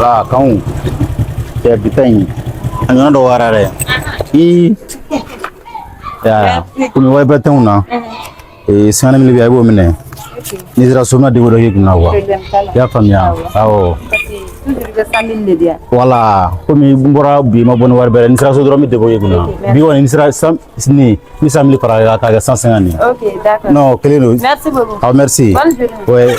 Ala kamu ya bitain anga do warare ya kumi way batin na sana mili biya bo mine ni zira soma de woro yigna wa ya famia awo wala kumi bumbora bi ma bon war bere ni zira so dromi de bo yigna bi woni ni zira sam ni samli para ta ga 150 OK d'accord non kelelo merci beaucoup ah merci bonne journée ouais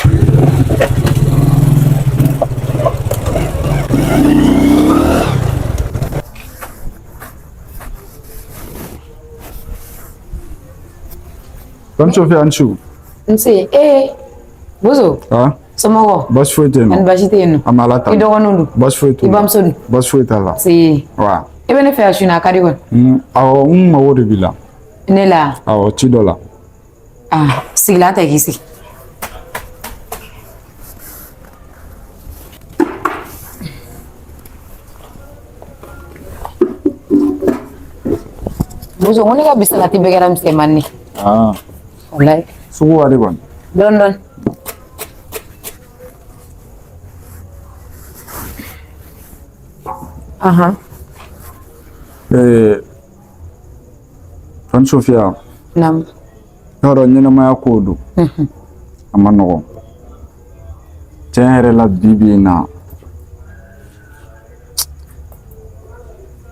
Comme tu fais un chou. Nse bozo Ah, somo boss fouette an non. bajite no Amalata. ido wonundu Boss fouette. ibam sodi Boss fouette là. si Wa. ibene fe ashuna kadi gon Awo ma wori bila. ne la Awo ti dola. ah sigla ta gisi bozo ngoni ka bisala ti begaram se manni Ah. wallahi Sugu wari gon. don don aha Fan Sofia. nam Yoro nyina ma kodu. Amanogo. Tere la bibi na.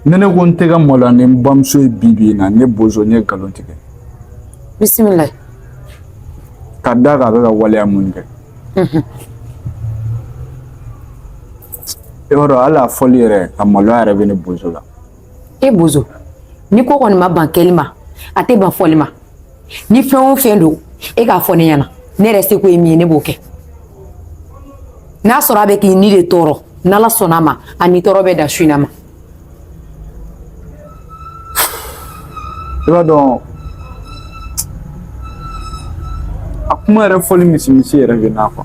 Nene gon tega mola ne bamso bibi na ne bozo ne galon tige. bismillah Kada ga ga wale amunge. Yoro ala foliere amalo are bene bozo la. e bozo ni ko koni ma ban kelima ate ban folima ni fɛn o fɛn do e k'a fɔ ne ɲɛna ne yɛrɛ se ko ye min ye ne b'o kɛ n'a sɔrɔ a bɛ k'i ni de tɔɔrɔ n'ala sɔnn'a ma a ni tɔɔrɔ bɛ da su in na ma I b'a dɔn a kuma yɛrɛ fɔli misi yɛrɛ bɛ n'a fɔ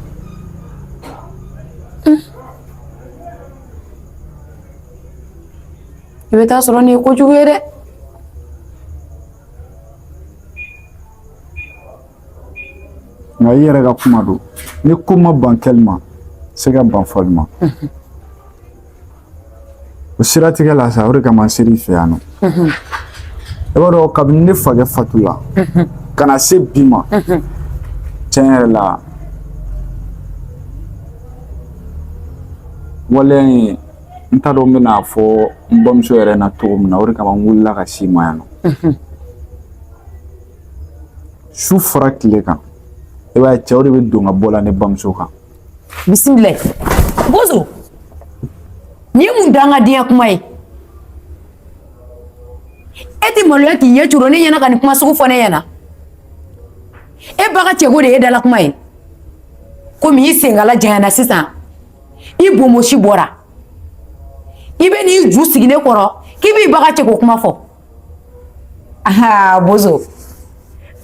i bɛ taa sɔrɔ nin ye kojugu ye dɛ nka i yɛrɛ ka kuma don ni ko ma ban kɛli ma se ka ban fɔli ma o siratigɛ la sa o de kama n seri i fɛ yan nɔ i b'a dɔn kabini ne fakɛ fatula ka na se bi ma tiɲɛ yɛrɛ la waleya in n t'a dɔn n bɛna fɔ n bamuso yɛrɛ na cogo min na o de kama n wulila ka s'i ma yan nɔ su fara tile kan i b'a ye cɛw de bɛ don ka bɔ la ne bamuso kan bisimila bozo ni ye mun dangadenya kuma ye e tɛ maloya k'i ɲɛ curo ne ɲɛna ka nin kuma sugu fɔ ne ɲɛna e ba ka cɛko de ye dala kuma ye komi i senkala janyana sisan i bomosi bɔra i bɛ n'i ju sigi ne kɔrɔ k'i b'i ba ka cɛko kuma fɔ aha bozo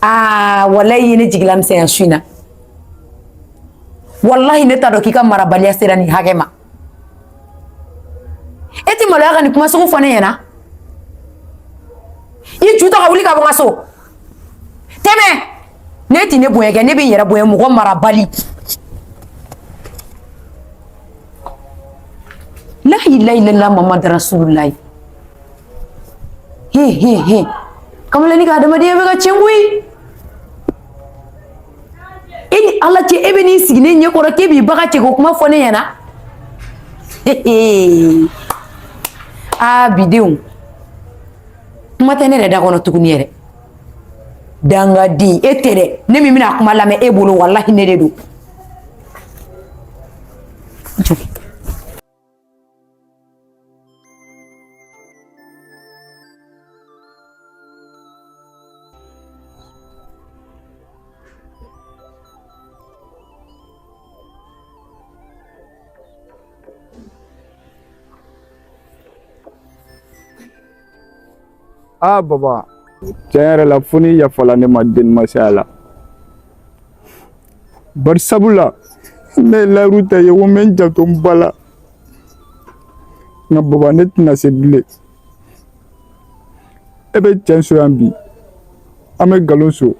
wallahi ne jigila misɛnya su in na wallahi ne t'a dɔn k'i ka marabaliya sera nin hakɛ ma e tɛ maloya ka nin kuma sugu fɔ ne ɲɛna i ju ta ka wuli ka bɔ n ka so tɛmɛ ne tɛ ne bonya kɛ ne bɛ n yɛrɛ bonya mɔgɔ marabali la ilaha illallah muhammadu rasulullah he kamalen ka adamadenya bɛ ka tiɲɛ koyi e ni ala cɛ e bɛ n'i sigi ne ɲɛ kɔrɔ k'e b'i ba ka cɛ ko kuma fɔ ne ɲɛna bidenw kuma tɛ ne yɛrɛ da kɔnɔ tuguni yɛrɛ dangaden e tɛ dɛ ne min bɛna kuma lamɛn e bolo wallahi ne de don baba tiɲɛ yɛrɛ la fo ni yafala ne ma den ma se a la bari sabula ne ye layiru ta ye ko n bɛ n janto n ba la nka baba ne tɛna se bilen e bɛ cɛn so yan bi an bɛ nkalon so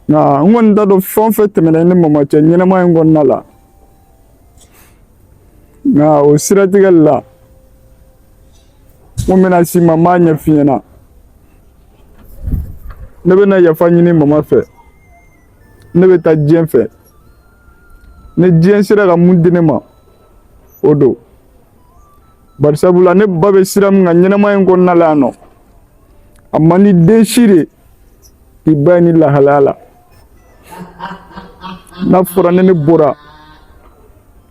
nka n kɔni t'a dɔn fɛn o fɛn tɛmɛna ne mama cɛ ɲɛnɛmaya in kɔnɔna la nka o siratigɛli la mun bɛna si ma m'a ɲɛf'i ɲɛna ne bɛna yafa ɲini mama fɛ ne bɛ taa diɲɛ fɛ ni diɲɛ sera ka mun di ne ma o don bari sabula ne ba bɛ sira min kan ɲɛnɛmaya in kɔnɔna la yan nɔ a man di den si de k'i ba ye ni lahalaya la n'a fɔra ne bɔra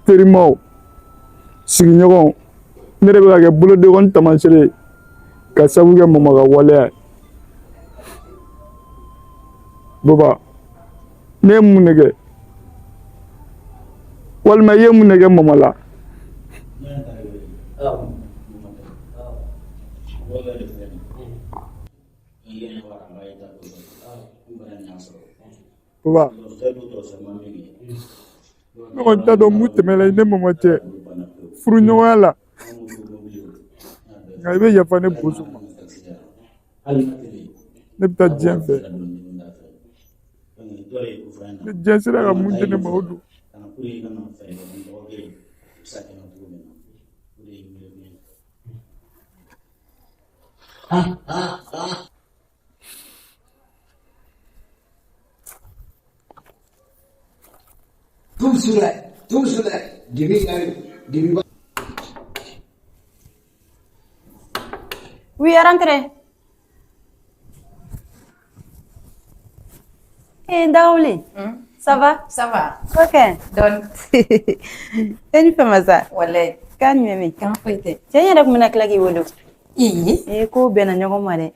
terimaw sigiɲɔgɔnw ne de bɛ ka kɛ bolodengɔnni taamasere ye ka sabu kɛ mama ka waleya ye baba ne ye mun de kɛ walima i ye mun de kɛ mama la baba ne kɔni t'a dɔn mun tɛmɛna i ne mama cɛ furuɲɔgɔnya la nka i bɛ yafa ne bozo ma ne bɛ taa diɲɛ fɛ ni diɲɛ sera ka mun di ne ma o don Oui, rentrez. Eh, Daouli, ça va? Ça va. Ok. Donc, Et ni fama ça? wala Kan mimi. kan foyte. Cɛ yɛrɛ kun bɛna tila k'i wele. Ko bɛnna ɲɔgɔn ma dɛ.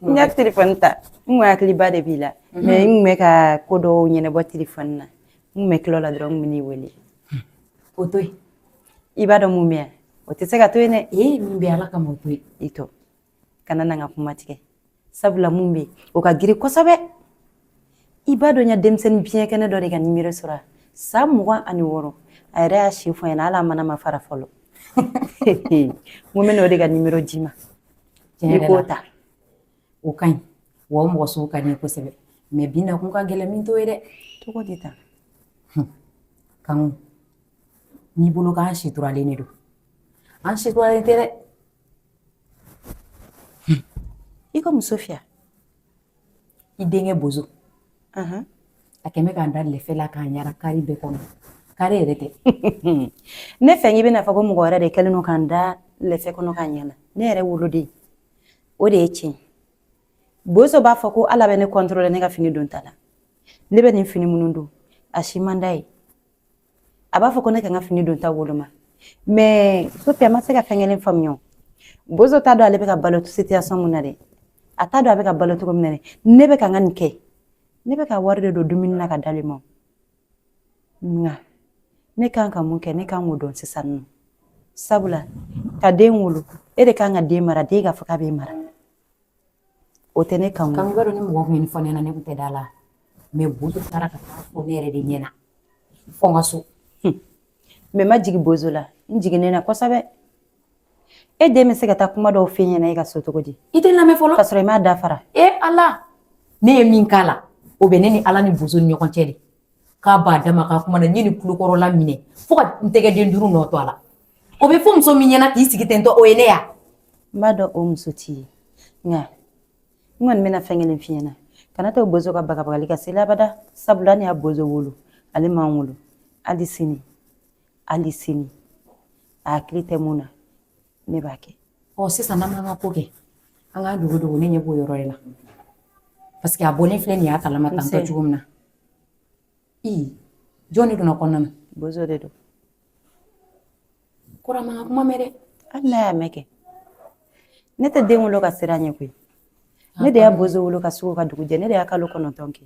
N y'a telefɔni ta. N kun hakiliba de b'i la. Mais n kun bɛ ka ko dɔw ɲɛnabɔ telefɔni na. N kun bɛ tila o la dɔrɔn n kun bɛ n'i wele. O to yen. I b'a dɔn mun bɛ yan? O tɛ se ka to yen dɛ. Min bɛ Ala kama o to yen. I to. Kana na n ka kuma tigɛ. Sabula mun bɛ yen, o ka girin kosɛbɛ. I b'a dɔn n ya denmisɛnnin biɲɛkɛnɛ dɔ de ka numéro sɔrɔ san 26 a yɛrɛ y'a si fɔ n ɲɛna hali a mana ma fara fɔlɔ. N ko n bɛna o de ka numéro d'i ma. I k'o ta. O ka ɲi wa o mɔgɔ sugu ka di n ye kosɛbɛ mais bi na kun ka gɛlɛn min t'o ye dɛ. Cogo di tan? Kanku n'i bolo k'an situralen de don an situralen tɛ dɛ. I ka muso fiya. I denkɛ bozo a kɛn bɛ k'an da lɛfɛ la k'an yara kari bɛɛ kɔnɔ kari yɛrɛ tɛ. Ne fɛ n bɛna fɔ ko mɔgɔ wɛrɛ de kɛlen don k'an da lɛfɛ kɔnɔ k'an yala ne yɛrɛ woloden o de ye tiɲɛ. Bozo b'a fɔ ko ala bɛ ne contrôler ne ka fini don ta la ne bɛ nin fini minnu don a si man d'a ye a b'a fɔ ko ne ka n ka fini don ta woloma mais Sophia ma se ka fɛn kelen faamuya o. Bozo t'a dɔn ale bɛ ka balo situation mun na dɛ a t'a dɔn a bɛ ka balo cogo min na dɛ ne bɛ ka n ka nin kɛ ne bɛ ka wari de don dumuni na ka d'ale ma nka ne kan ka mun kɛ ne kan k'o dɔn sisan nɔ sabula ka den wolo e de kan ka den mara den k'a fɔ k'a bɛ mara o tɛ ne kan. Kan bɛ dɔn ni mɔgɔ kun ye nin fɔ ne ɲɛna ne kun tɛ da la mais bozo taara ka taa fɔ ne yɛrɛ de ɲɛna fɔ n ka so. Mais ma jigi bozo la n jiginnen na kosɛbɛ. E den bɛ se ka taa kuma dɔw f'i ɲɛna e ka so cogo di? I tɛ lamɛn fɔlɔ ka sɔrɔ i m'a dafara. Ala ne ye min k'a la o bɛ ne ni Ala ni bozo ni ɲɔgɔn cɛ de k'a b'a dama k'a kuma na n ye nin kulokɔrɔla minɛ fo ka n tɛgɛ den 5 nɔ to a la o bɛ fɔ muso min ɲɛna k'i sigi ten tɔ o ye ne ya. N b'a dɔn o muso t'i ye nka n kɔni bɛna fɛn kelen f'i ɲɛna kana to bozo ka bagabagali ka seli abada sabula ni y'a bozo wolo ale m'an wolo hali sini a hakili tɛ mun na ne b'a kɛ. Sisan n'an m'an ka ko kɛ an k'an dogo ne ɲɛ b'o yɔrɔ de la parce que a bɔlen filɛ nin y'a kalama tan tɔ cogo min na. Jɔn de donna kɔnɔna na? Bozo de don. Kɔrɔ ma kuma mɛn dɛ. Hali n'a y'a mɛn kɛ ne tɛ den wolo ka siran ɲɛ koyi ne de y'a bozo wolo ka sugu ka dugu jɛ ne de y'a kalo 9 kɛ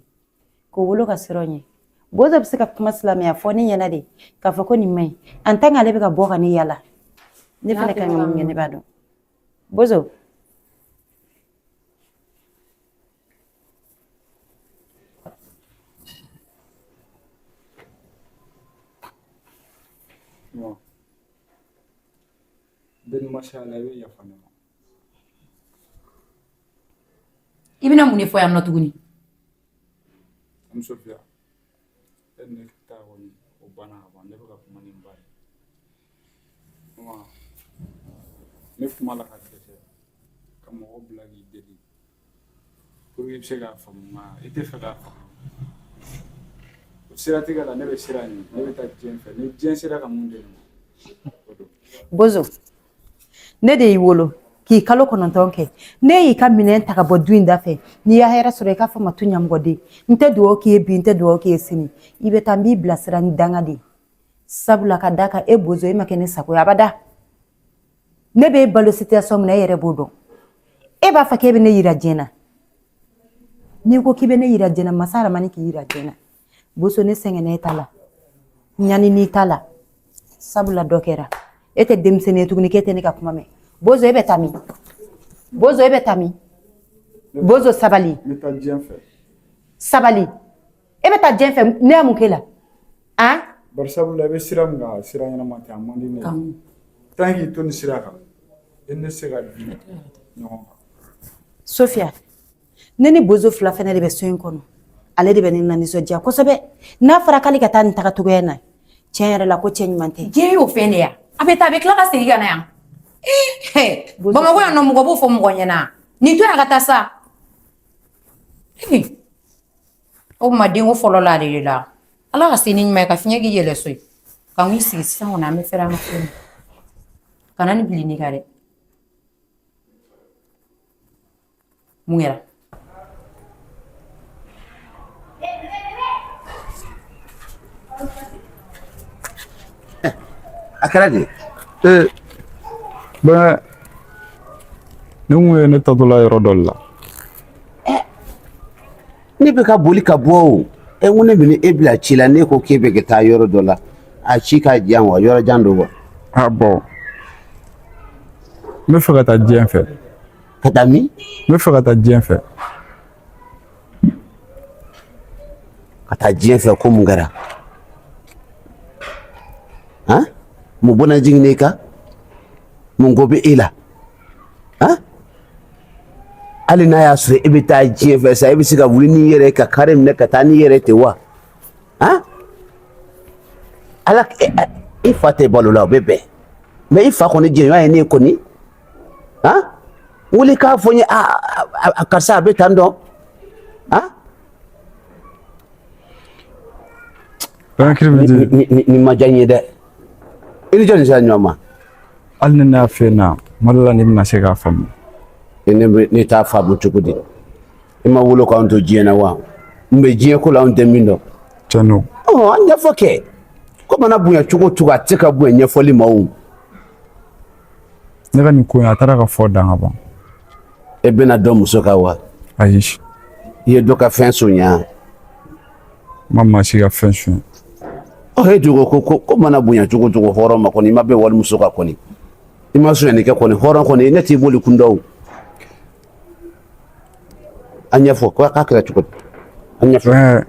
k'o wolo ka siran ɲɛ. Bozo bɛ se ka kuma silamɛya fɔ ne ɲɛna de k'a fɔ ko nin man ɲi en tant que ale bɛ ka bɔ ka ne yala ne fana kan ka mun kɛ ne b'a dɔn. Bozo bɛɛ mashallah i bɛ yafa ne ma. I bɛna mun de fɔ yan nɔ tuguni? Sophia e ne ta kɔni o banna ka ban ne bɛ ka kuma ni ba ye. ne kuma la ka dɛsɛ ka mɔgɔ bila k'i deli pour que i bɛ se k'a faamu nka i tɛ fɛ k'a faamu o siratigɛ la ne bɛ siran ɲɛ ne bɛ taa diɲɛ fɛ ni diɲɛ sera ka mun deli ma o don. Bozo ne de y'i wolo k'i kalo 9 kɛ ne y'i ka minɛn ta ka bɔ du in da fɛ n'i y'a hɛrɛ sɔrɔ i k'a fɔ ma tu ɲɛmɔgɔden n tɛ dugawu k'i ye bi n tɛ dugawu k'i ye sini i bɛ taa n b'i bilasira ni danga de sabula ka da kan e bozo e ma kɛ ne sago ye abada ne b'e balo situation min na e yɛrɛ b'o dɔn e b'a fɔ k'e bɛ ne yira diɲɛ na n'i ko k'i bɛ ne yira diɲɛ na masa Aramani k'i yira diɲɛ na bozo ne sɛgɛnna e ta la ɲani n'i ta la sabula dɔ kɛra e tɛ denmisɛnnin ye tuguni k'e tɛ ne ka kuma mɛn bozo e bɛ taa min bozo e bɛ taa min bozo sabali n bɛ taa diɲɛ fɛ sabali e bɛ taa diɲɛ fɛ ne y'a mun k'e la han bari sabula i bɛ sira min kan sira ɲɛnama tɛ a man di ne ye tant k'i to nin sira kan e ne se ka di ɲɔgɔn kan. Sofia ne ni bozo fila fɛnɛ de bɛ so in kɔnɔ ale de bɛ ne nisɔndiya kosɛbɛ n'a fɔra k'ale ka taa nin tagacogoya in na tiɲɛ yɛrɛ la ko cɛ ɲuman tɛ diɲɛ y'o fɛn de yan a bɛ taa a bɛ tila ka segin ka na yan Bamakɔ yan nɔ mɔgɔ b'o fɔ mɔgɔ ɲɛna nin to yan ka taa sa o kuma denko fɔlɔ la ale de la ala ka se ni ɲuman ye ka fiɲɛ k'i yɛlɛ so ye ka n sigi sisan kɔni an bɛ fɛrɛ an ka so kana ni bili ni ka dɛ mun kɛra a kɛra de bɛn ne kun ye ne tatɔla yɔrɔ dɔ la ne bɛ ka boli ka bɔ o e ko ne bɛ e bila ci la ne ko k'e bɛ ka taa yɔrɔ dɔ la a ci ka jan wa yɔrɔ jan don wa a bɔn n bɛ fɛ ka taa diɲɛ fɛ ka taa min n bɛ fɛ ka taa diɲɛ fɛ ka taa diɲɛ fɛ ko mun kɛra han mun bɔnna jiginna i kan mun ko bɛ e la han hali n'a y'a sɔrɔ e bɛ taa diɲɛ fɛ sa e bɛ se ka wuli n'i yɛrɛ ye ka kare minɛ ka taa n'i yɛrɛ ten wa han ala i fa tɛ balo la o bɛ bɛn mais i fa kɔni jɛɲɔgɔn ye ne kɔni han wuli k'a fɔ n ye karisa a bɛ tan dɔn han ni ma diya n ye dɛ i ni jɔn sera ɲɔgɔn ma hali ni ne y'a fɛ na kuma dɔ la ne bɛna se k'a faamu ne t'a faamu cogo di i ma wolo k'anw to diɲɛ na wa n bɛ diɲɛ ko la anw tɛ min dɔn tiɲɛ don an ɲɛfɔ kɛ ko mana bonya cogo o cogo a tɛ se ka bonya ɲɛfɔli ma o ne ka nin ko in a taara ka fɔ dan ka ban e bɛna dɔ muso kan wa ayi i ye dɔ ka fɛn sonya ma maa si ka fɛn sonya e jogo ko mana bonya cogo o cogo hɔrɔn ma kɔni i ma bɛn walimuso kan kɔni i ma sonyani kɛ kɔni hɔrɔn kɔni ne t'i boli kun dɔ o a ɲɛfɔ ko k'a kɛra cogo di a ɲɛfɔ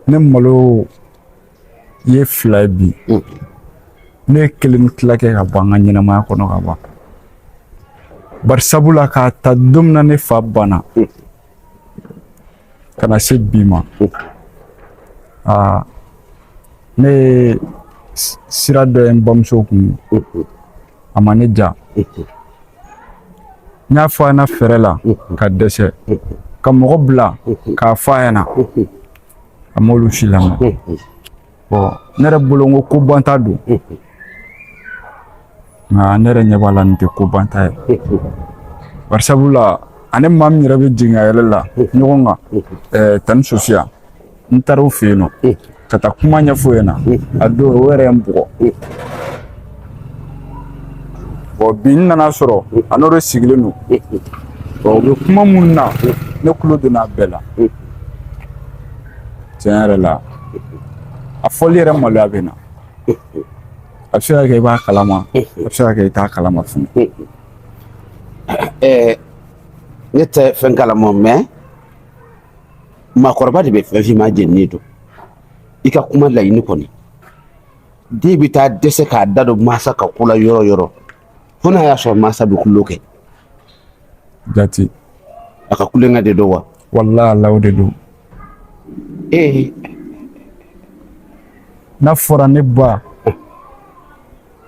ne malo ye 2 ye bi ne ye 1 tila kɛ ka bɔ an ka ɲɛnamaya kɔnɔ ka ban bari sabula k'a ta don min na ne fa banna ka na se bi ma ne ye sira dɔ ye n bamuso kun a ma ne ja n y'a fɔ a ɲɛna fɛrɛ la ka dɛsɛ ka mɔgɔ bila k'a fɔ a ɲɛna a m'olu si lamɛn bon ne yɛrɛ bolo n ko kobanta don nka ne yɛrɛ ɲɛ b'a la nin tɛ kobanta ye bari sabula ani maa min yɛrɛ bɛ jigin a yɛrɛ la ɲɔgɔn kan Tani Sofia n taara o fɛ yen nɔ ka taa kuma ɲɛfɔ yen na a don o yɛrɛ ye n bugɔ bon bi n nana sɔrɔ a n'o de sigilen don bon u bɛ kuma minnu na ne tulo donna a bɛɛ la tiɲɛ yɛrɛ la a fɔli yɛrɛ maloya bɛ na a bɛ se ka kɛ i b'a kalama a bɛ se ka kɛ i t'a kalama fana ne tɛ fɛn kalama mais maakɔrɔba de bɛ fɛn f'i ma jenini don i ka kuma laɲini kɔni den bɛ taa dɛsɛ k'a da don mansa ka ko la yɔrɔ o yɔrɔ fo n'a y'a sɔrɔ mansa bɛ kulo kɛ jati a ka kulonkɛ de don wa walahi ala o de don n'a fɔra ne ba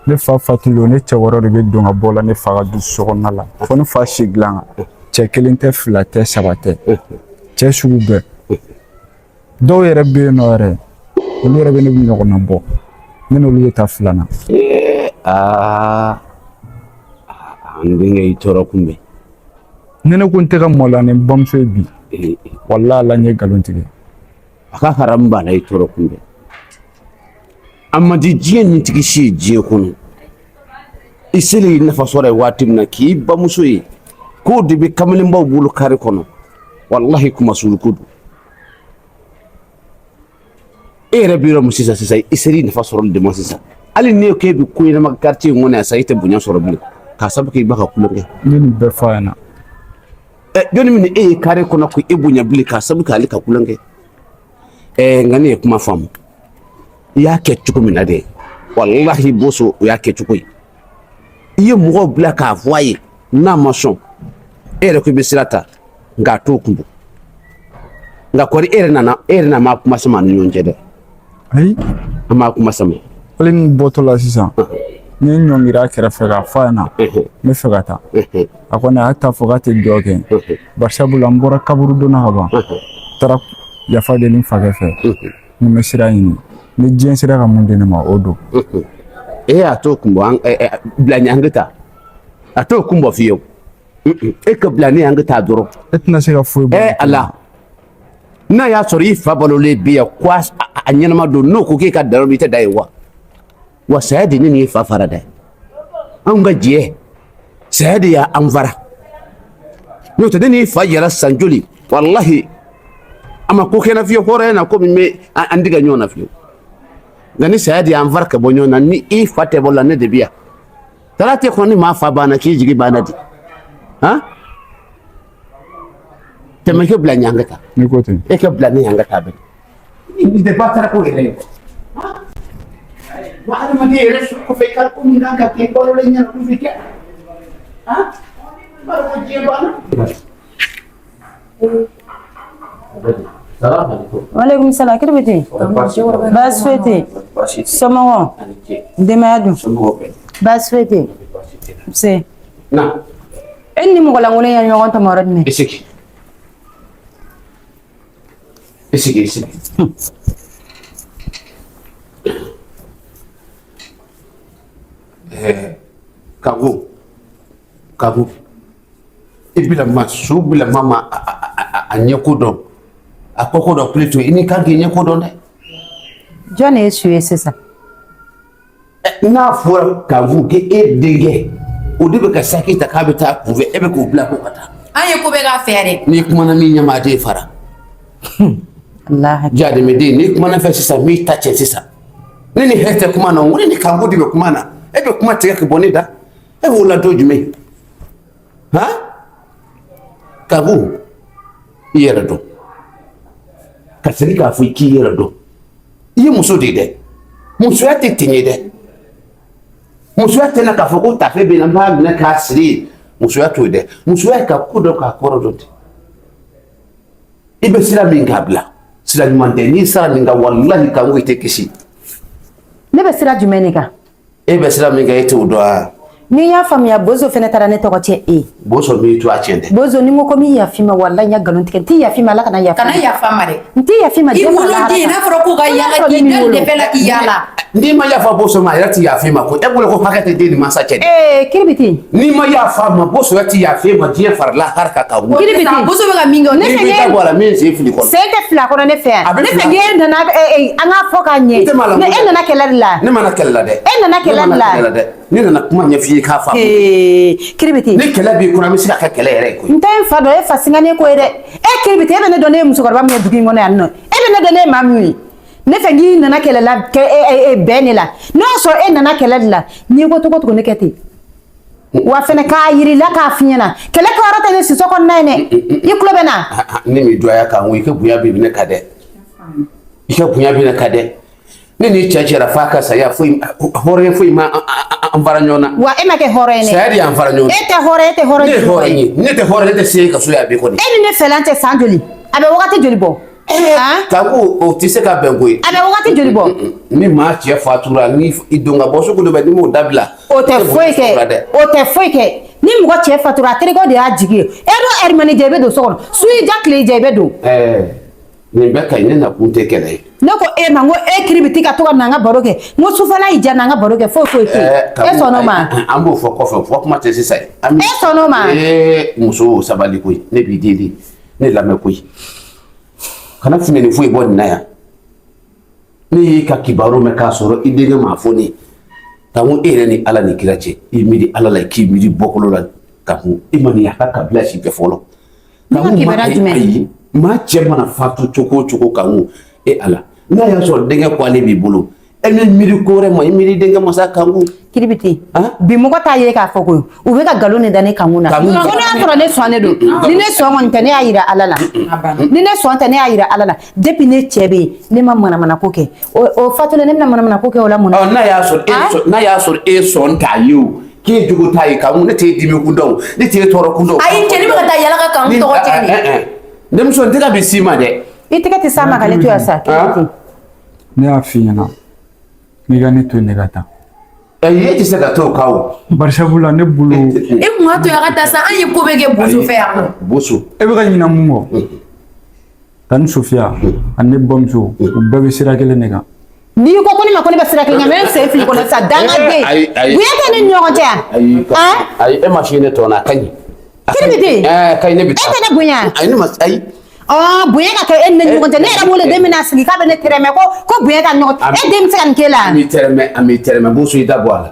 ne fa fatilo ne cɛ wɔɔrɔ de bɛ don ka bɔ la ne fa ka du sokɔnɔna la fo ne fa si dilan cɛ kelen tɛ fila tɛ saba tɛ cɛ sugu bɛɛ dɔw yɛrɛ bɛ yen nɔ yɛrɛ olu yɛrɛ bɛ ne bɛ ɲɔgɔn na bɔ ne n'olu bɛ taa filanan. An denkɛ i tɔɔrɔ kunbɛn. Ne ko n tɛ ka mɔla ni bamuso ye bi walahi Ala n ye nkalon tigɛ. A ka haramu b'a la i tɔɔrɔ kunbɛn. A man di diɲɛ nin tigi si ye diɲɛ kɔnɔ i selen i nafa sɔrɔ ye waati min na k'i bamuso ye k'o de bɛ kamalenbaw bolo kari kɔnɔ walahi kuma suluku don e yɛrɛ bɛ yɔrɔ min sisan i selen i nafa sɔrɔli de ma sisan hali n'e k'e bɛ ko ɲɛnama quartier in kɔnɔ yan sa i tɛ bonya sɔrɔ bilen k'a sabu kɛ i ba ka kulonkɛ. Ne nin bɛɛ f'a ɲɛna. Jɔnni min e ye kare kɔnɔ ko e bonya bilen k'a sabu k'ale ka kulonkɛ nka ne ye kuma faamu i y'a kɛ cogo min na dɛ walahi boso o y'a kɛ cogo ye i ye mɔgɔw bila k'a fɔ a ye n'a ma sɔn e yɛrɛ ko i bɛ sira ta nka a t'o kun bɔ nka kɔri e yɛrɛ nana ma kuma sama ni ɲɔgɔn cɛ dɛ ayi an m'a kuma sama hali ni bɔtɔ la sisan n ye ɲɔngiri a kɛrɛfɛ k'a fɔ a ɲɛna n bɛ fɛ ka taa a kɔni a y'a ta fɔ k'a tɛ dɔ kɛ bari sabula n bɔra kaburu donna ka ban taara yafa deli n fakɛ fɛ n bɛ sira ɲini ni diɲɛ sera ka mun di ne ma o don. A t'o kun bɔ bila ni an ka taa a t'o kun bɔ fiyewu e ka bila ni an ka taa dɔrɔn. E tɛna se ka foyi bɔ. Ala n'a y'a sɔrɔ i fa balolen bɛ yan ko a ɲɛnama don n'o ko k'e ka dayɔrɔ i tɛ da ye wa saya de ne ni e fa fara dɛ anw ka jɛ saya de y'an fara n'o tɛ ne ni e fa yɛrɛ san joli walahi a ma ko kɛnɛ fiyewu hɔrɔnya na ko min bɛ an diga ɲɔgɔn na fiyewu nka ni saya de y'an fara ka bɔ ɲɔgɔn na ni e fa tɛ bɔ la ne de bɛ yan taara tɛ kɔnɔ ni maa fa banna k'i jigi banna di tɛmɛ kɛ bila ɲɛ an ka taa ne ko ten e ka bila ne an ka taa bɛɛ i tɛ ba taara ko yɛrɛ ye wa adamaden yɛrɛ kɔfɛ i ka ko min kan ka kɛ balolen ɲɛna k'u bɛ kɛ bari ko diɲɛ banna. Waalaikum salam kiri bete baasi foyi tɛ yen somɔgɔw denbaya dun baasi foyi tɛ yen se e ni mɔgɔ lankolon ye ɲɔgɔn tɔmɔ yɔrɔ jumɛn. I sigi kago i bila ma su bila ma a ɲɛko dɔn a kɔkɔ dɔn plutôt i ni kan k'i ɲɛko dɔn dɛ. Jɔn de ye su ye sisan. N'a fɔra kago k'e denkɛ o de bɛ ka saki ta k'a bɛ taa kunfɛ e bɛ k'o bila ko ka taa. An ye ko bɛɛ k'a fɛ dɛ. N'i kumana min ɲɛ ma a den fara. Jademeden n'i kumana fɛ sisan min ta cɛ sisan ne ni hɛrɛ tɛ kuma na o ne ni kanko de bɛ kuma na e bɛ kuma tigɛ ka bɔ ne da e b'o ladon jumɛn kanko i yɛrɛ dɔn ka segin k'a fɔ i k'i yɛrɛ dɔn i ye muso de ye dɛ musoya tɛ ten ye dɛ musoya tɛ na k'a fɔ ko tafe bɛ na n b'a minɛ k'a siri yen musoya t'o ye dɛ musoya ye ka ko dɔn k'a kɔrɔ dɔn ten i bɛ sira min k'a bila sira ɲuman tɛ n'i sara nin kan walahi kanko i tɛ kisi. Ne bɛ sira jumɛn de kan. E bɛ sira min kan e t'o dɔn wa. N'i y'a faamuya Bozo fɛnɛ taara ne tɔgɔ tiɲɛ e. Bozo min to a tiɲɛ dɛ. Bozo ni n ko ko min yafi ma walahi n ya nkalon tigɛ n t'i yafi ma Ala kana yafa. Kana yafa ma dɛ. N t'i yafi ma. I woloden n'a fɔra ko ka yaala k'i den de bɛɛ la k'i yaala. N'i ma yafa Bozo ma a yɛrɛ t'i yafa ma ko e bolo ko hakɛ tɛ den ni mansa cɛ dɛ. Kiribiti. N'i ma yafa ma Bozo yɛrɛ t'i yafa ma diɲɛ farala harika ka wuli. Kiribiti. Bozo bɛ ka min kɛ ne fɛ n'i bɛ bɔ a la min sen fili kɔnɔ. Sen tɛ fila kɔnɔ ne fɛ yan. Ne fɛ k'e nana an k'a fɔ k'a ɲɛ. Mais e nana kɛlɛ de la. Ne mana kɛlɛ la dɛ. E nana kɛlɛ de la. Ne nana kuma ɲɛf'i ye k'a faamu. Kiribiti. Ni kɛlɛ b'i kunna an bɛ se ka kɛ kɛlɛ yɛrɛ ye koyi. N tɛ n fa dɔn e fa singanen ko ye dɛ. Kiribiti e bɛ ne dɔn ne ye musokɔrɔba min ye dugu in kɔnɔ yan nɔ. E bɛ ne dɔn ne ye maa min ye. Ne fɛ n'i nana kɛlɛ la bɛn ne la n'o sɔrɔ e nana kɛlɛ de la n'i ko togo togo ne kɛ ten wa fɛnɛ k'a yirila k'a fi ɲɛna kɛlɛ kɛyɔrɔ tɛ ne siso kɔnɔna ye dɛ i tulo bɛ na. Ne m'i dɔgɔya kan i ka bonya bɛ ne ka dɛ i ka bonya bɛ ne ka dɛ ne n'i cɛ cɛra f'a ka saya foyi hɔrɔnya foyi ma an fara ɲɔgɔn na. Wa e ma kɛ hɔrɔn ye dɛ. Saya de y'an fara ɲɔgɔn na. E tɛ hɔrɔn ye ne ye hɔrɔn ye ne tɛ hɔrɔn ne tɛ se ka so yan bi kɔni. E ni ne fɛlan tɛ san joli a bɛ wagati joli bɔ. Kangu o tɛ se ka bɛn koyi. A bɛ wagati joli bɔ. Ni maa cɛ fatura ni i don ka bɔ sugu dɔ bɛ ni m'o dabila. O tɛ foyi kɛ o tɛ foyi kɛ ni mɔgɔ cɛ fatura a terikɛw de y'a jigi ye e dun heure ja i bɛ don so kɔnɔ su y'i ja tile y'i ja i bɛ don. Nin bɛɛ ka ɲi ne na kun tɛ kɛlɛ ye. Ne ko e ma n ko e kiri bɛ ti ka to ka na n ka baro kɛ n ko sufɛla y'i ja na n ka baro kɛ foyi tɛ yen e sɔnn'o ma. An b'o fɔ kɔfɛ fɔ kuma tɛ sisan ye. E sɔnn'o ma. Muso sabali koyi ne b'i deli ne lamɛn koyi kana fumɛni foyi bɔ nin na yan ne y'i ka kibaru mɛn k'a sɔrɔ i denkɛ m'a fɔ ne ka n ko e yɛrɛ ni ala ni kira cɛ i miiri ala la k'i miiri bɔkolo la ka kun e ma nin y'a ka kabila si kɛ fɔlɔ. Ne ka kibaruya jumɛn. Maa cɛ mana fatu cogo o cogo kan ko e ala n'a y'a sɔrɔ denkɛ ko ale b'i bolo e ni miiri ko wɛrɛ ma i miiri denkɛ masa kan ko. Kiribiti bi mɔgɔ t'a ye k'a fɔ ko u bɛ ka nkalon de da ne kan na ko ne y'a sɔrɔ ne sɔnnen don ni ne sɔn kɔni tɛ ne y'a yira ala la ni ne sɔn tɛ ne y'a yira ala la depuis ne cɛ bɛ yen ne ma manamana ko kɛ o fatulen ne bɛna manamana ko kɛ o la mun na. N'a y'a sɔrɔ e sɔn t'a ye o k'e jogo t'a ye kan ne t'e dimi kun dɔn ne t'e tɔɔrɔ kun dɔn. Ayi cɛ ni bɛ ka taa yala ka kan tɔgɔ cɛ ni. Denmuso n tɛgɛ bɛ s'i ma dɛ. I tɛgɛ tɛ s'a ma ka ne to yan sa. Ne y'a f'i ɲɛna n'i ka ne to ne ka taa. E tɛ se ka to ka o. Bari sabula ne bolo. E kun ka to yan ka taa sa an ye ko bɛ kɛ boso fɛ yan. Boso. E bɛ ka ɲinɛ mun kɔ. Tani Sofiya ani ne bamuso u bɛɛ bɛ sira kelen de kan. N'i ko ko ne ma ko ne bɛ sira kelen kan mɛ ne sen fili kɔnɔ sa dangaden bonya tɛ ne ni ɲɔgɔn cɛ yan. Ayi e ma si ne tɔ na a ka ɲi. Kiribiti ka ɲi ne bɛ taa. e tɛ ne bonya. Ayi ne ma ayi. Bonya ka kɛ e ni ne ɲɔgɔn cɛ ne yɛrɛ bolo den bɛna sigi k'a bɛ ne tɛrɛmɛ ko bonya ka ɲɔgɔn e den bɛ se ka nin k'e la. An bɛ tɛrɛmɛ boso i da bɔ a la.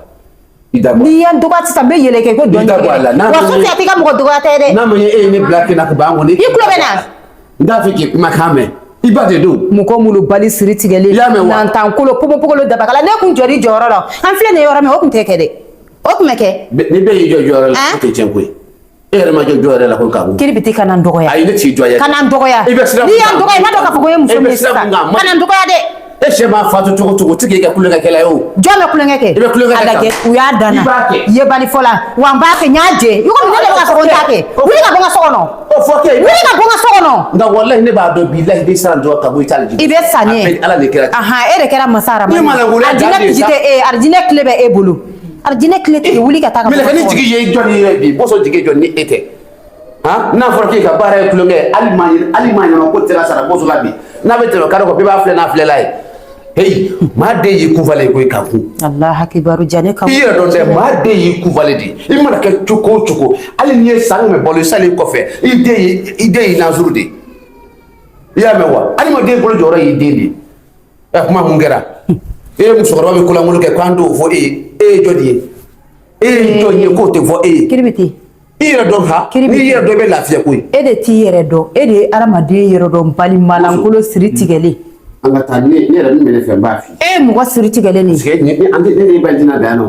N'i y'a dɔgɔya sisan n bɛ yɛlɛ kɛ ko dɔn tigɛ wa Sofiya t'i ka mɔgɔ dɔgɔya tɛ dɛ. N'a ma ɲɛ e ye ne bila kɛnɛ ka ban kɔni. I tulo bɛ na. N t'a fɛ k'i kumakan mɛn i ba de don. Mɔgɔ minnu bali siri tigɛlen nantankolo popopogolo dabakala ne kun jɔr'i jɔyɔrɔ la an filɛ nin yɔrɔ min o kun tɛ kɛ dɛ o kun bɛ kɛ. Ni bɛɛ y'i jɔ jɔyɔrɔ la o tɛ tiɲɛ koyi. E yɛrɛ ma jɔ jɔyɔrɔ la ko k'a kun. Kiribiti kana n dɔgɔya. Ayi ne t'i jɔya. Kana n dɔgɔya. N'i y'an dɔgɔya i ma dɔn k'a fɔ ko e muso min ye sisan kana n dɔgɔya dɛ. E sɛ b'a fatu cogo cogo tigi kɛ kulonkɛkɛla ye o. Jɔn bɛ kulonkɛ kɛ. I bɛ kulonkɛ kɛ a lajɛ u y'a danna. I b'a kɛ. Yebali fɔ la wa n b'a kɛ n y'a jɛ i komi ne de bɛ ka fɔ ko n t'a kɛ wuli ka bɔ n ka so kɔnɔ. O fɔ kɛ. Wuli ka bɔ n ka so kɔnɔ. Nka walahi ne b'a dɔn bilahi i bɛ siran dɔrɔn ka bɔ i t'ale jigin. I bɛ sa ne ye. Ala de kɛra. E de kɛra masa Arahamani. Ne ma la wolo alijinɛ kisi tɛ e ye alijinɛ tile bɛ e bolo alijinɛ tile tɛ wuli ka taa ka bɔ n ka so kɔnɔ. Mɛlɛkɛnin jigi ye jɔn ye bi boso jigi jɔn ni e tɛ. N'a fɔra k'e ka baara ye kulonkɛ hali maa ɲɛna ko tɛ ka sara boso la bi n'a bɛ tɛmɛ kare kɔ bɛɛ b'a filɛ n'a filɛla ye. Hey, maa den y'i kunfalen ko i kan kun. Alahu akibaru ja ne kan. I yɛrɛ dɔn dɛ maa den y'i kunfalen de i mana kɛ cogo o cogo hali n'i ye san kɛmɛ balo i salen kɔfɛ i den y'i nazuru de i y'a mɛn wa hali ma den bolo jɔyɔrɔ y'i den de ɛ kuma mun kɛra e ye musokɔrɔba bɛ kulankolon kɛ k'an t'o fɔ e ye jɔn de ye e ye jɔn ye k'o tɛ fɔ e ye. Kiribiti. I yɛrɛ dɔn ha n'i yɛrɛ dɔn i bɛ lafiya koyi. E de t'i yɛrɛ dɔn e de ye adamaden yɛrɛ dɔn bali malankolon siri tigɛlen. An ka taa ne yɛrɛ min bɛ ne fɛ n b'a f'i ye. E ye mɔgɔ siri tigɛlen de ye. An tɛ ba tɛna bɛn nɔ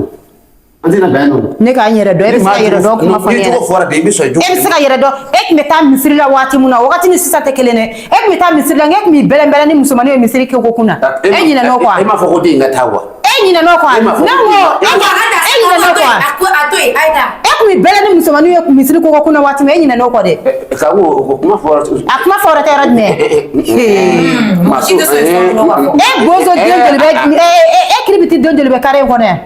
an tɛna bɛn nɔ. Ne k'an yɛrɛ dɔn e bɛ se ka yɛrɛ dɔn kuma fɔ ne ɲɛna. Ni jogo fɔra de i bɛ sɔn jogo. E bɛ se ka yɛrɛ dɔn e tun bɛ taa misiri la waati min na wagati ni sisan tɛ kelen dɛ e tun bɛ taa misiri la e tun b'i bɛlɛn ni musomanin ye misiri kɛ ko kunna e ɲinɛn'o kɔ wa. E m'a fɔ ko den in ka taa wa. E ɲinɛn'o kɔ wa. Ne ko e ɲinɛn'o kɔ wa. A to yen a ye taa. E tun bɛ bɛlɛn ni musomanin ye misiri ko kunna waati min e ɲinɛn'o kɔ dɛ. Ka o kuma fɔra. A kuma fɔra tɛ yɔrɔ jumɛn. Mɔgɔ si tɛ sɔn i fɔ ɲɔgɔn kɔ. E bozo den joli bɛ e Kiribiti den joli bɛ kare in kɔnɔ yan.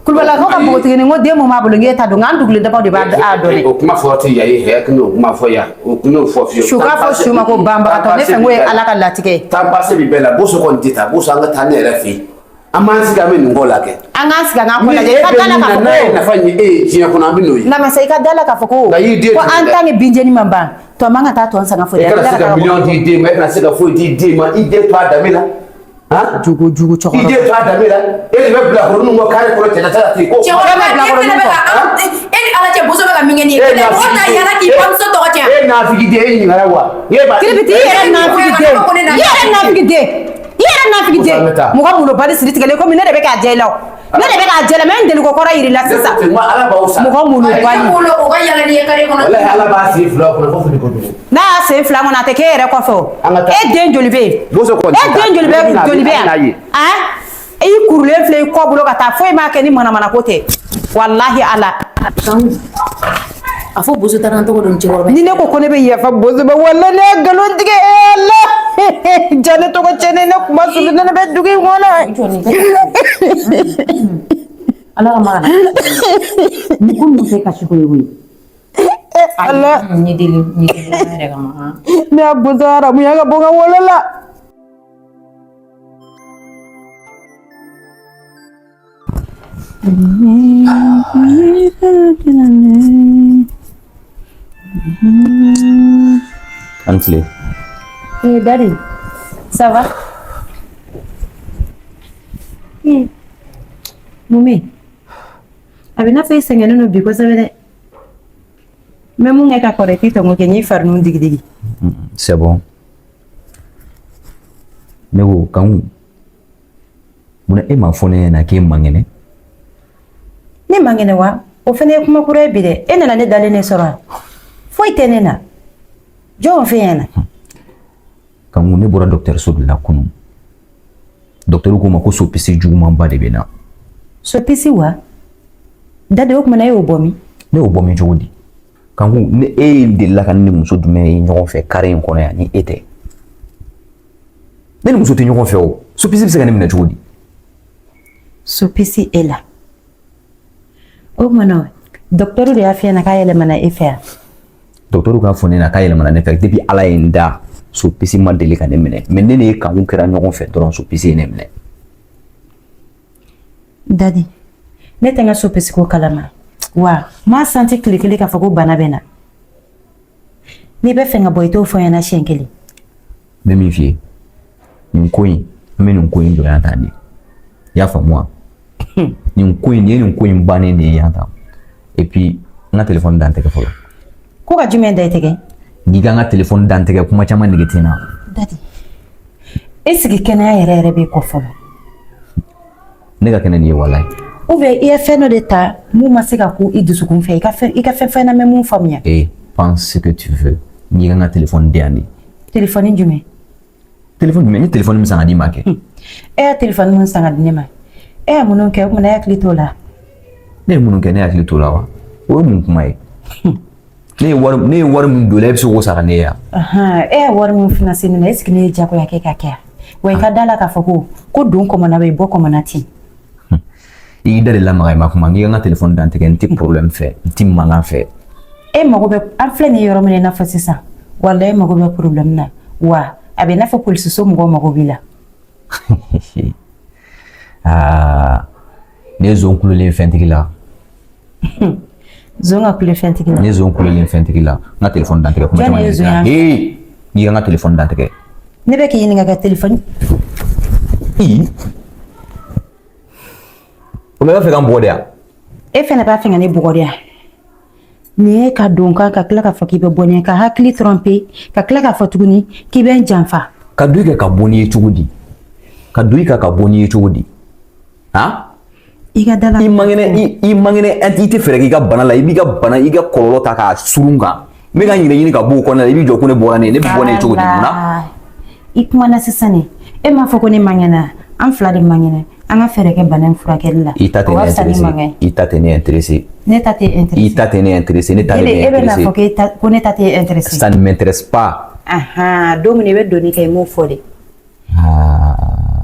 Kulubalakaw ka npogotiginin ko den mun b'a bolo n'e ta dɔn nka an dugule dabaw de b'a dɔn dɛ. O kuma fɔ tɛ yan ye hɛ o kuma fɔ yan o kuma fɔ fiyewu. Su ka fɔ su ma ko banbagatɔ ne fɛ ko ye ala ka latigɛ ye. Taa paase bi bɛɛ la boso kɔni tɛ taa boso an ka taa ne yɛrɛ fɛ yen an b'an sigi an bɛ nin ko la kɛ. An k'an sigi an k'an ko lajɛ i ka da la k'a fɔ ko n'a ye nafa ɲɛ e ye diɲɛ kɔnɔ an bɛ n'o ye. Namasa i ka da la k'a fɔ ko an ta ni binjɛni man ban tɔ man ka taa tɔn sanga foyi. E kana se ka miliyɔn di den ma e kana se ka foyi di den ma i den to a danbe la. Jugu cɛkɔrɔba. I den to a danbe la e de bɛ bilakoronin bɔ kare kɔnɔ cɛ ka taa ten ko. Cɛkɔrɔba bɛ bilakoronin bɔ. E ni ala cɛ boso bɛ ka min kɛ nin ye. Mɔgɔ t'a yala k'i bamuso tɔgɔ tiɲɛ. E nafigi den e ɲininkara wa. Kiribiti i yɛrɛ nafigi den i yɛrɛ nafigi den i yɛrɛ nafigi den mɔgɔ bolo bali siri tigɛlen komi ne de bɛ k'a jɛ i la o ne de bɛ k'a jɛ la mɛ n deli ko kɔrɔ yir'i la sisan mɔgɔ minnu bali. O ka yala ni ye kare kɔnɔ. Walahi ala b'a sen fila kɔnɔ fo fini ko dugu. N'a y'a sen fila kɔnɔ a tɛ k'e yɛrɛ kɔfɛ o e den joli bɛ yen e den joli bɛ yan i kurulen filɛ i kɔ bolo ka taa foyi m'a kɛ ni manamana ko tɛ walahi ala. a fɔ boso taara n tɔgɔ dɔn cɛkɔrɔba ni ne ko ne bɛ yafa boso bɛ wala ne ye nkalon tigɛ la ja ne tɔgɔ cɛnni ne kuma sulu ne bɛ dugu in kɔnɔ ala ka magana ni ko mun fɛ kasi ko ye koyi ala ni deli yɛrɛ ka maga ne y'a boso aramu ya ka bɔ n ka wolo la Anne-Clé. Hey, Daddy, ça va? Mumi, a bɛ n'a fɔ i sɛgɛnnen don bi kosɛbɛ dɛ. N bɛ mun kɛ ka kɔrɔ i tɛ tɔmɔ kɛ n ye fari nun digidigi. C'est bon. Ne ko kan mun e ma fɔ ne ɲɛna k'e man kɛnɛ? Ne man kɛnɛ wa? O fana ye kuma kura ye bi dɛ. E nana ne dalen ne sɔrɔ yan. Foyi tɛ ne na. Jɔn fɛ ɲɛna. Kan ne bɔra dɔgɔtɔrɔso de la kunun. Dɔgɔtɔrɔ ko ma ko sopisi jugumanba de bɛ na. Sopisi wa? Dade o kumana e y'o bɔ min? Ne y'o bɔ min cogo di? Kan ne e delila ka ne muso jumɛn ye ɲɔgɔn fɛ kare in kɔnɔ yan ni e tɛ. Ne ni muso tɛ ɲɔgɔn fɛ o. Sopisi bɛ se ka ne minɛ cogo di? Sopisi e la. O kumana dɔgɔtɔrɔ de y'a f'i ɲɛna k'a yɛlɛmana e fɛ yan. Dɔgɔtɔrɔ k'a fɔ ne ɲɛna k'a yɛlɛmana ne fɛ depuis ala ye n da sopisi ma deli ka ne minɛ mais ne ni kan kɛra ɲɔgɔn fɛ dɔrɔn sopisi ye ne minɛ. Dadi, ne tɛ n ka sopisi ko kalama wa m'a santi tile kelen k'a fɔ ko bana bɛ na. N'i bɛ fɛ ka bɔ i t'o fɔ n ɲɛna siɲɛ kelen. N bɛ min f'i ye nin ko in an bɛ nin ko in jɔ yan tan de i y'a faamu wa? Nin ko in nin ye nin ko in bannen de ye yan tan et puis n ka téléphone dan tɛgɛ fɔlɔ. Ko ka jumɛn da i tɛgɛ? N'i ka n ka téléphone dan tɛgɛ kuma caman nege tɛ n na. Dadi, e sigi kɛnɛya yɛrɛ yɛrɛ b'i kɔ fɔlɔ. Ne ka kɛnɛ nin ye walayi. Ou bien i ye fɛn dɔ de ta mun ma se ka ku i dusukun fɛ i ka fɛn na mɛ mun faamuya. Pense ce que tu veux. N'i ka n ka téléphone di yan de. Téléphone jumɛn? Téléphone jumɛn? Ni téléphone min san ka d'i ma kɛ. E y'a téléphone mun san ka di ne ma. E y'a munnu kɛ o kumana e hakili t'o la. Ne ye munnu kɛ ne hakili t'o la wa? O ye mun kuma ye? Ne ye wari min don la e bɛ se k'o sara ne ye yan. E ye wari min finance ne na est ce que ne ye jagoya kɛ ka kɛ yan? Wa i ka da la k'a fɔ ko don kɔmana bɛ bɔ kɔmana ten. I y'i da de lamaga i ma kuma n'i ka n ka téléphone dan tɛgɛ n tɛ problème fɛ n tɛ mankan fɛ. E mago bɛ an filɛ nin yɔrɔ min na i n'a fɔ sisan wala e mago bɛ problème na wa a bɛ i n'a fɔ polisiso mɔgɔw mago b'i la. Ne ye zon kulolen fɛntigi la. Zon ka kule fɛntigi la. Ne ye zon kulolen fɛntigi la n ka téléphone dan tɛgɛ kuma caman de dilan. N'i ka n ka téléphone dan tɛgɛ. Ne bɛ k'i ɲininka ka téléphone. O bɛ fɛ ka n bugɔ de yan. E fɛnɛ b'a fɛ ka ne bugɔ de yan. Nin ye ka don kan ka tila k'a fɔ k'i bɛ bɔ ɲɛ ka hakili tromper ka tila k'a fɔ tuguni k'i bɛ n janfa. Ka don i kan ka bɔ n'i ye cogo di? Ka don i kan ka bɔ n'i ye cogo di? I ka dala. I man kɛnɛ i tɛ fɛɛrɛ k'i ka bana la i b'i ka bana i ka kɔlɔlɔ ta k'a surun kan. N bɛ ka n yɛrɛ ɲini ka bɔ o kɔnɔna la i b'i jɔ ko ne bɔra ne ye ne bɛ bɔ ne ye cogo di munna? I kumana sisan ne e m'a fɔ ko ne man kɛnɛ an fila de man kɛnɛ an ka fɛɛrɛ kɛ bana in furakɛli la. I ta tɛ ne intéressé. I ta tɛ ne intéressé. Ne ta tɛ intéressé. I ta tɛ ne intéressé ne ta de bɛ intéressé. E bɛ n'a fɔ ko ne ta tɛ intéressé. Ça ne m'intéresse pas. Don min i bɛ doni kɛ i m'o fɔ de.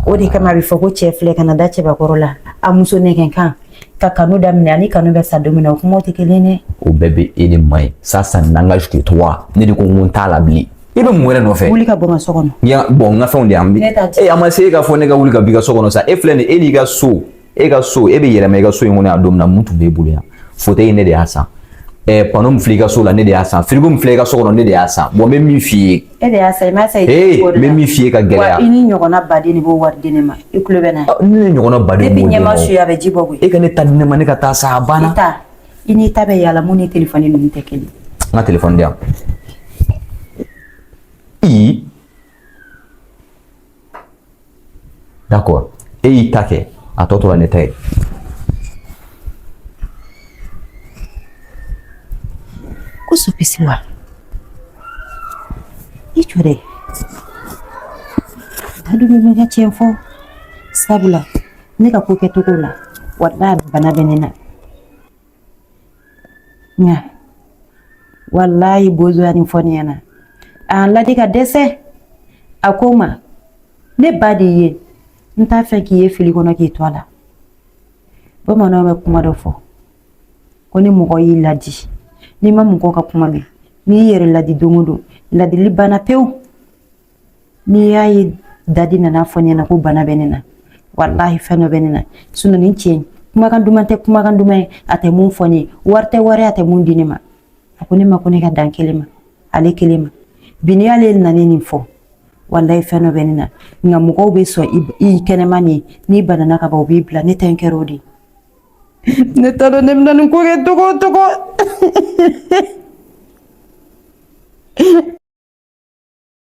O de kama a bɛ fɔ ko cɛ filɛ ka na da cɛbakɔrɔ la a muso nɛgɛn kan ka kanu daminɛ ani kanu bɛ sa don min na o kumaw tɛ kelen ye dɛ. O bɛɛ bɛ e de ma ye ça n'engage que toi ne de ko n ko n t'a la bilen. I bɛ mun wɛrɛ nɔfɛ? Wuli ka bɔ n ka so kɔnɔ. Bon n ka fɛnw de y'an bi. A ma se e ka fɔ ne ka wuli ka b'i ka so kɔnɔ sa e filɛ nin e n'i ka so e bɛ yɛlɛma i ka so in kɔnɔ yan don min na mun tun b'e bolo yan fauteuil ne de y'a san panneau min filɛ i ka so la ne de y'a san frigo min filɛ i ka so kɔnɔ ne de y'a san bon n bɛ min f'i ye. E de y'a san i m'a san i tɛ ko de la. N bɛ min f'i ye ka gɛlɛya. Wa i ni ɲɔgɔnna baden de b'o wari di ne ma i tulo bɛ n'a ye. Ne ni ɲɔgɔnna baden b'o di ne ma. Depuis ɲɛma suya a bɛ ji bɔ koyi. E ka ne ta di ne ma ne ka taa sa a banna. I n'i ta bɛ yaala mun ni téléphone ninnu tɛ kelen. N ka téléphone di yan. D'accord e y'i ta kɛ a tɔ tora ne ta ye. Ko sopisi wa i jɔ dɛ Dadu bɛ ka tiɲɛ fɔ sabula ne ka ko kɛcogo la walahi bana bɛ ne na nka wallahi bozo ya ni fɔni ɲɛna a ladi ka dɛsɛ a ko ma ne ba de ye n t'a fɛ k'i ye fili kɔnɔ k'i to a la bamananw bɛ kuma dɔ fɔ ko ni mɔgɔ y'i ladi n'i ma mɔgɔ ka kuma mɛn n'i yɛrɛ ladi don o don ladili banna pewu n'i y'a ye dadi nana fɔ ɲɛna ko bana bɛ ne na wallahi fɛn dɔ bɛ ne na sinɔn nin cɛ kumakan duman tɛ kumakan duman ye a tɛ mun fɔ ne ye wari tɛ wari a tɛ mun di ne ma a ko ne ma ko ne ka dan kelen ma ale kelen ma bi n'i y'ale nana nin fɔ wallahi fɛn dɔ bɛ ne na nka mɔgɔw bɛ sɔn i kɛnɛma nin n'i banana ka ban u b'i bila ne tɛ n kɛra o de ne t'a dɔn ne bɛna nin ko kɛ togo o togo